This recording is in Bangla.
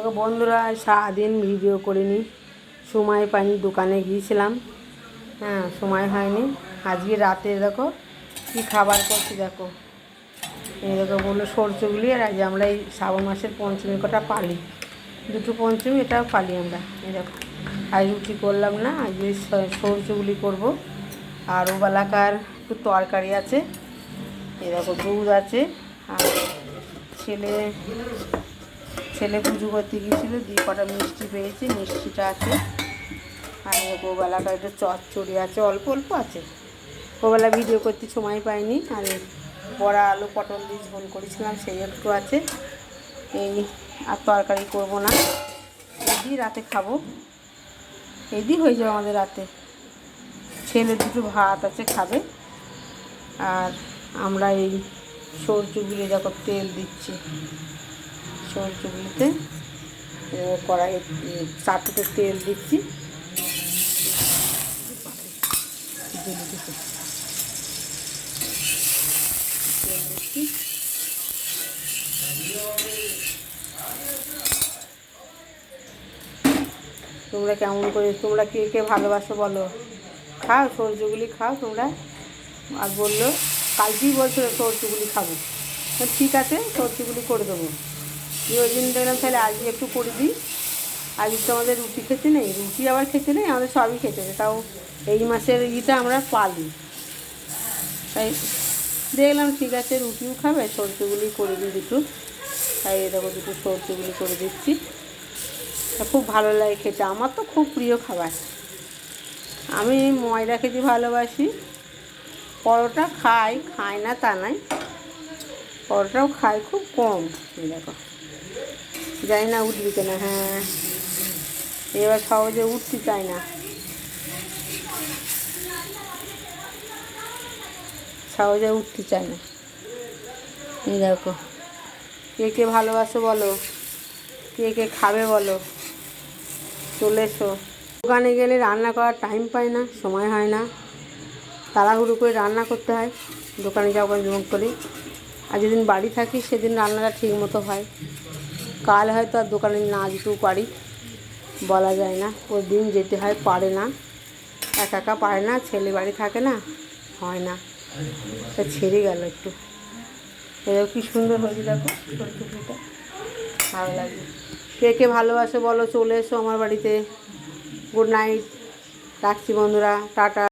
তো বন্ধুরা সারাদিন ভিডিও করিনি, সময় পাইনি, দোকানে গিয়েছিলাম। সময় হয়নি। আজকে রাতে দেখো কি খাবার করছি, দেখো এই দেখো বললো সরষেগুলি। আর আজ আমরা এই শ্রাবণ মাসের পঞ্চমী কটা পালি, দুটো পঞ্চমী এটাও পালি আমরা। এই দেখো আজ রুটি করলাম না, আজ সরষেগুলি করবো। আর ওবেলাকার একটু তরকারি আছে, এই দেখো দুধ আছে। আর ছেলে পুজো করতে গিয়েছিলো, দিয়ে কটা মিষ্টি পেয়েছি, মিষ্টিটা আছে। আর ওবেলাকার একটু চচ্চড়ি আছে, অল্প অল্প আছে। ওবেলা ভিডিও করতে সময় পাইনি। আর বড়া আলু পটল দিয়ে ঝোল করেছিলাম, সেই একটু আছে। এই আর তরকারি করবো না, এই দিয়ে রাতে খাবো, এই দিয়ে হয়ে যাবে আমাদের রাতে। ছেলে দুটো ভাত আছে, খাবে। আর আমরা এই সরষেগুলি দেখো তেল দিচ্ছি, সরষেগুলিতে কড়াই চাটুতে তেল দিচ্ছি। তেল দিচ্ছি। তোমরা কেমন করে, তোমরা কে কে ভালোবাসো বলো, খাও সরষেগুলি খাও তোমরা। আর বললো কালকেই বলছিল সরষেগুলি খাবো, ঠিক আছে সরষেগুলি করে দেবো। ওই দিন দেখলাম তাহলে আজকে একটু করে দিই। আজকে তো আমাদের রুটি খেতে নেই, রুটি আবার খেতে নেই, আমাদের সবই খেতে নেই। তাও এই মাসের ইটা আমরা পালি, তাই দেখলাম ঠিক আছে রুটিও খাবে, সরষেগুলি করে দিই দুটো। তাই দেখো দুটো সরষেগুলি করে দিচ্ছি। খুব ভালো লাগে খেতে, আমার তো খুব প্রিয় খাবার। আমি ময়দা খেতে ভালোবাসি, পরোটা খাই না তা নাই, পরোটাও খাই খুব কম। দেখো জানি না উঠবি কেনা, হ্যাঁ এবার সহজে উঠতে চাই না, সহজে উঠতে চাই না। এই দেখো কে কে ভালোবাসো বলো, কে কে খাবে বলো, চলে এসো। দোকানে গেলে রান্না করার টাইম পাই না, সময় হয় না, তাড়াহুড়ো করে রান্না করতে হয়, দোকানে যাওয়ার জন্য করি। আর যেদিন বাড়ি থাকি সেদিন রান্নাটা ঠিক মতো হয়। কাল হয়তো আর দোকানে না যেতেও পারি, বলা যায় না। ওই দিন যেতে হয়, পারে না, একা পারে না, ছেলে বাড়ি থাকে না, হয় না, তা ছেড়ে গেল একটু। এরকম কি সুন্দর হয়েছে দেখো সরষেটা, ভালো লাগে। কে কে ভালোবাসে বলো, চলে এসো আমার বাড়িতে। গুড নাইট, রাখছি বন্ধুরা, টাটা।